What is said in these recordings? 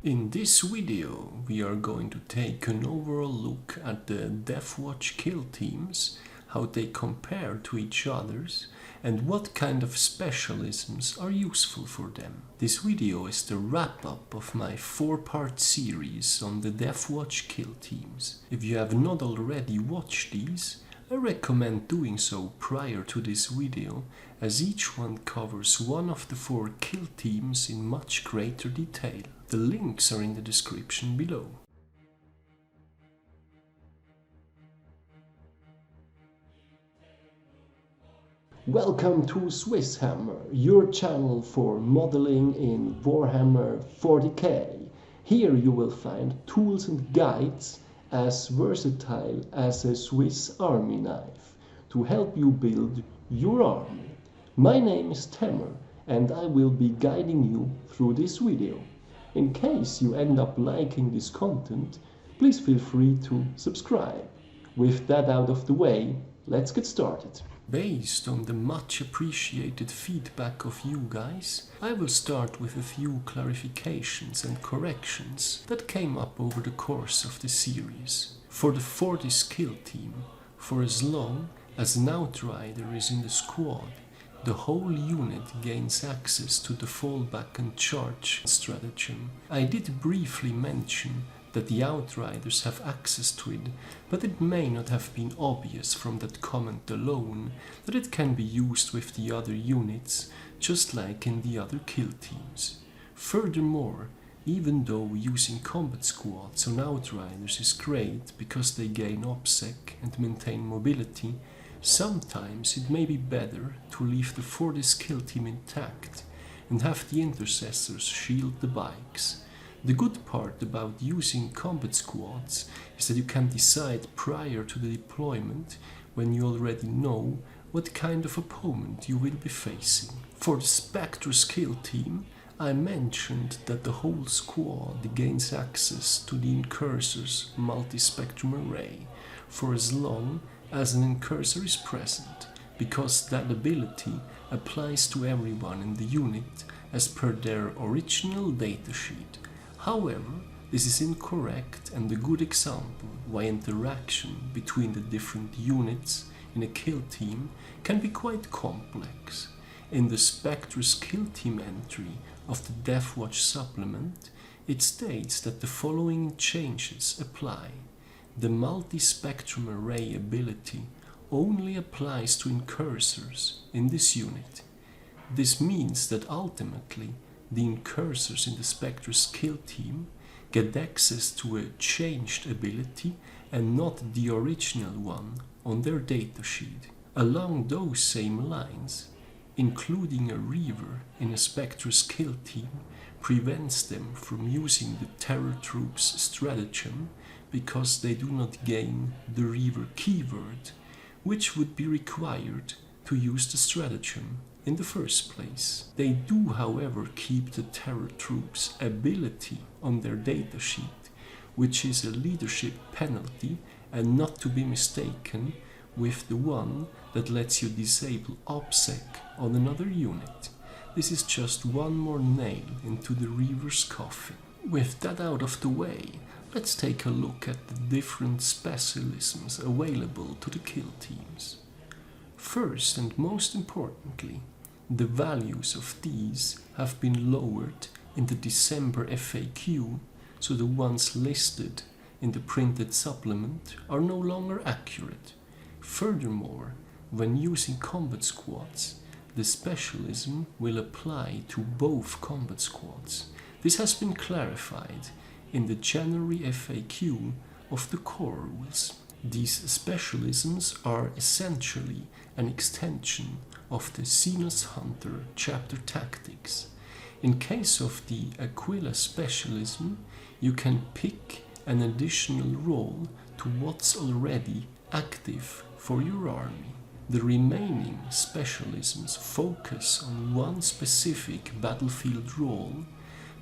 In this video we are going to take an overall look at the Deathwatch Killteams, how they compare to each others, and what kind of specialisms are useful for them. This video is the wrap-up of my 4-part series on the Deathwatch Killteams. If you have not already watched these, I recommend doing so prior to this video, as each one covers one of the 4 kill teams in much greater detail. The links are in the description below. Welcome to SwissHammer, your channel for modeling in Warhammer 40k. Here you will find tools and guides as versatile as a Swiss army knife to help you build your army. My name is Temmer and I will be guiding you through this video. In case you end up liking this content, please feel free to subscribe. With that out of the way, let's get started. Based on the much appreciated feedback of you guys, I will start with a few clarifications and corrections that came up over the course of the series. For the Fortis Killteam, for as long as an Outrider is in the squad, the whole unit gains access to the fallback and charge stratagem. I did briefly mention that the Outriders have access to it, but it may not have been obvious from that comment alone that it can be used with the other units, just like in the other kill teams. Furthermore, even though using combat squads on Outriders is great because they gain OPSEC and maintain mobility, sometimes it may be better to leave the Fortis Killteam intact and have the intercessors shield the bikes. The good part about using combat squads is that you can decide prior to the deployment, when you already know what kind of opponent you will be facing. For the Spectrus Killteam, I mentioned that the whole squad gains access to the Incursor's multi-spectrum array for as long as an Incursor is present, because that ability applies to everyone in the unit as per their original datasheet. However, this is incorrect and a good example why interaction between the different units in a kill team can be quite complex. In the Spectrus kill team entry of the Deathwatch supplement, it states that the following changes apply. The multi-spectrum array ability only applies to Incursors in this unit. This means that ultimately the Incursors in the Spectrus kill team get access to a changed ability and not the original one on their datasheet. Along those same lines, including a Reaver in a Spectrus kill team prevents them from using the Terror Troops stratagem because they do not gain the Reaver keyword, which would be required to use the stratagem in the first place. They do, however, keep the Terror Troops ability on their datasheet, which is a leadership penalty and not to be mistaken with the one that lets you disable OPSEC on another unit. This is just one more nail into the Reaver's coffin. With that out of the way, let's take a look at the different specialisms available to the kill teams. First and most importantly, the values of these have been lowered in the December FAQ, so the ones listed in the printed supplement are no longer accurate. Furthermore, when using combat squads, the specialism will apply to both combat squads. This has been clarified in the January FAQ of the core rules. These specialisms are essentially an extension of the Xenos Hunter chapter tactics. In case of the Aquila specialism, you can pick an additional role to what's already active for your army. The remaining specialisms focus on one specific battlefield role,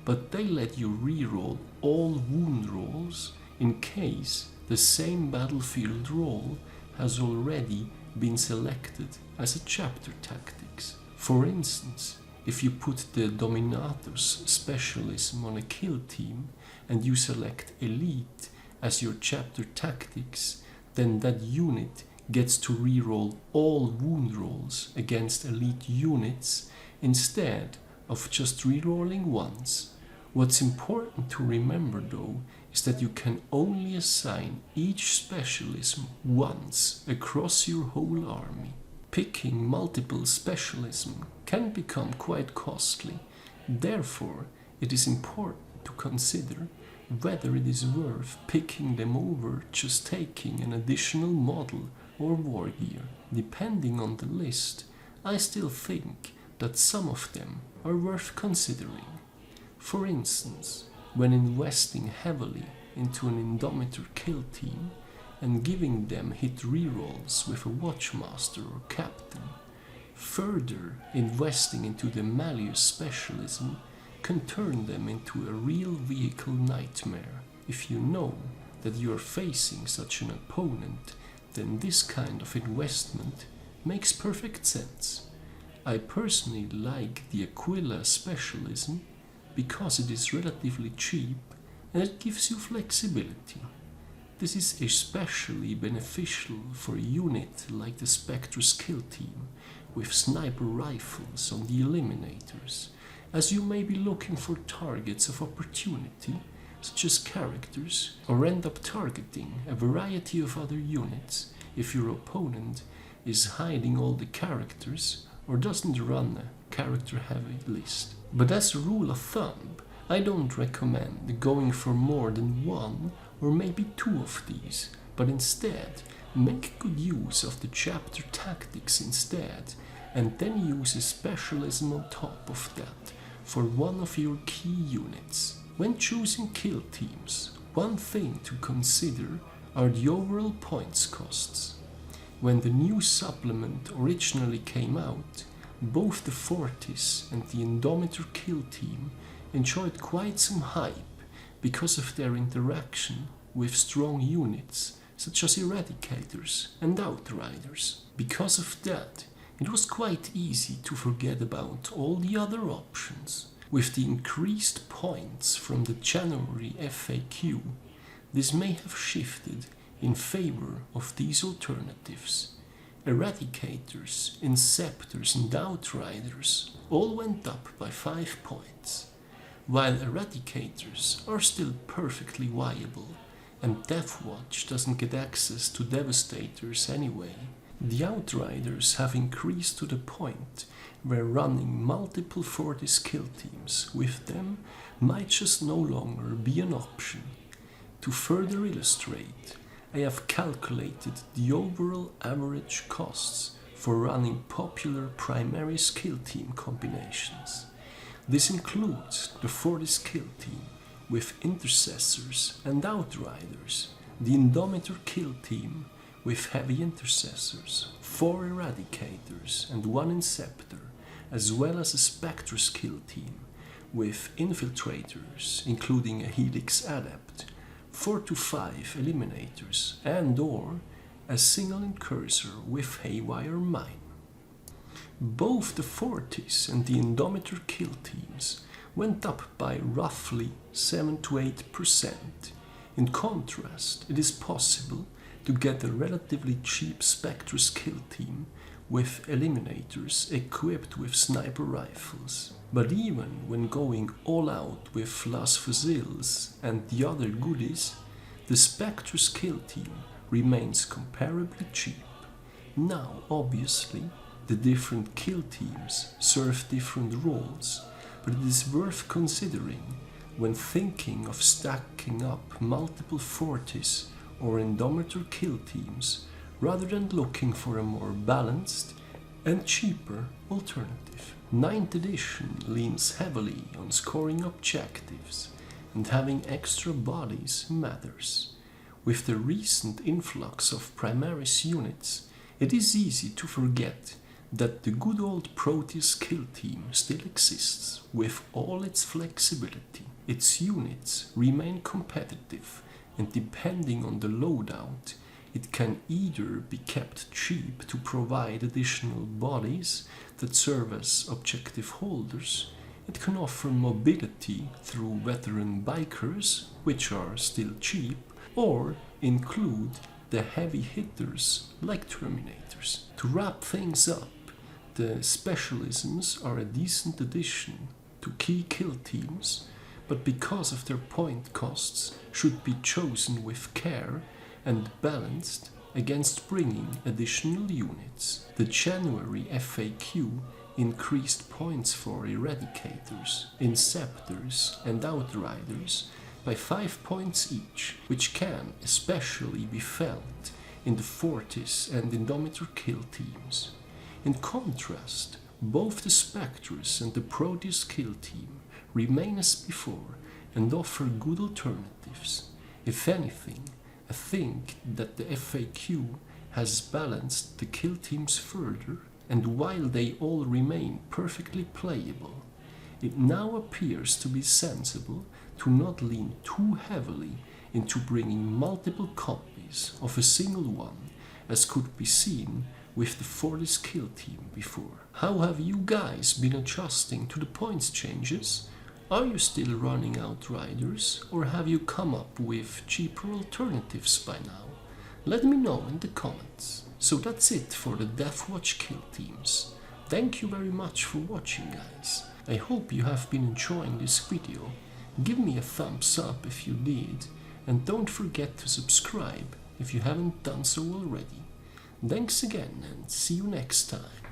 but they let you reroll all wound rolls in case the same battlefield role has already been selected as a chapter tactics. For instance, if you put the Dominator's specialism on a kill team and you select Elite as your chapter tactics, then that unit gets to reroll all wound rolls against elite units instead of just rerolling once. What's important to remember though is that you can only assign each specialism once across your whole army. Picking multiple specialism can become quite costly, therefore it is important to consider whether it is worth picking them over just taking an additional model or war gear. Depending on the list, I still think that some of them are worth considering. For instance, when investing heavily into an Indomitor kill team and giving them hit rerolls with a Watchmaster or Captain, further investing into the Malleus specialism can turn them into a real vehicle nightmare. If you know that you are facing such an opponent, then this kind of investment makes perfect sense. I personally like the Aquila specialism because it is relatively cheap and it gives you flexibility. This is especially beneficial for a unit like the Spectrus Killteam with sniper rifles on the Eliminators, as you may be looking for targets of opportunity such as characters, or end up targeting a variety of other units if your opponent is hiding all the characters or doesn't run a character-heavy list. But as a rule of thumb, I don't recommend going for more than one or maybe two of these, but instead make good use of the chapter tactics instead, and then use a specialism on top of that for one of your key units. When choosing kill teams, one thing to consider are the overall points costs. When the new supplement originally came out, both the Fortis and the Indomitor kill team enjoyed quite some hype because of their interaction with strong units such as Eradicators and Outriders. Because of that, it was quite easy to forget about all the other options. With the increased points from the January FAQ, this may have shifted in favor of these alternatives. Eradicators, Inceptors and Outriders all went up by 5 points, while Eradicators are still perfectly viable and Deathwatch doesn't get access to Devastators anyway. The Outriders have increased to the point where running multiple Fortis kill teams with them might just no longer be an option. To further illustrate, I have calculated the overall average costs for running popular Primaris Killteam combinations. This includes the Fortis Killteam with Intercessors and Outriders, the Indomitor Killteam with heavy Intercessors, 4 Eradicators and 1 Inceptor, as well as a Spectrus Killteam with Infiltrators, including a Helix Adept, 4 to 5 Eliminators, and or a single Incursor with Haywire Mine. Both the Fortis and the Indomitor Killteams went up by roughly 7 to 8%. In contrast, it is possible to get a relatively cheap Spectrus Killteam with Eliminators equipped with sniper rifles. But even when going all out with Las Fusiles and the other goodies, the Spectrus Killteam remains comparably cheap. Now, obviously, the different kill teams serve different roles, but it is worth considering when thinking of stacking up multiple Fortis or Indomitor kill teams, rather than looking for a more balanced and cheaper alternative. 9th edition leans heavily on scoring objectives, and having extra bodies matters. With the recent influx of Primaris units, it is easy to forget that the good old Proteus Killteam still exists with all its flexibility. Its units remain competitive, and depending on the loadout, It can either be kept cheap to provide additional bodies that serve as objective holders. It can offer mobility through veteran bikers, which are still cheap, or include the heavy hitters like Terminators. To wrap things up, the Specialisms are a decent addition to key kill teams, but because of their point costs, should be chosen with care and balanced against bringing additional units. The January FAQ increased points for Eradicators, Inceptors and Outriders by 5 points each, which can especially be felt in the Fortis and Indomitor Killteams. In contrast, both the Spectrus and the Proteus Killteam remain as before and offer good alternatives. If anything, I think that the FAQ has balanced the kill teams further, and while they all remain perfectly playable, it now appears to be sensible to not lean too heavily into bringing multiple copies of a single one, as could be seen with the Fortis Killteam before. How have you guys been adjusting to the points changes? Are you still running Outriders, or have you come up with cheaper alternatives by now? Let me know in the comments. So that's it for the Deathwatch Killteams. Thank you very much for watching, guys. I hope you have been enjoying this video. Give me a thumbs up if you did, and don't forget to subscribe if you haven't done so already. Thanks again, and see you next time.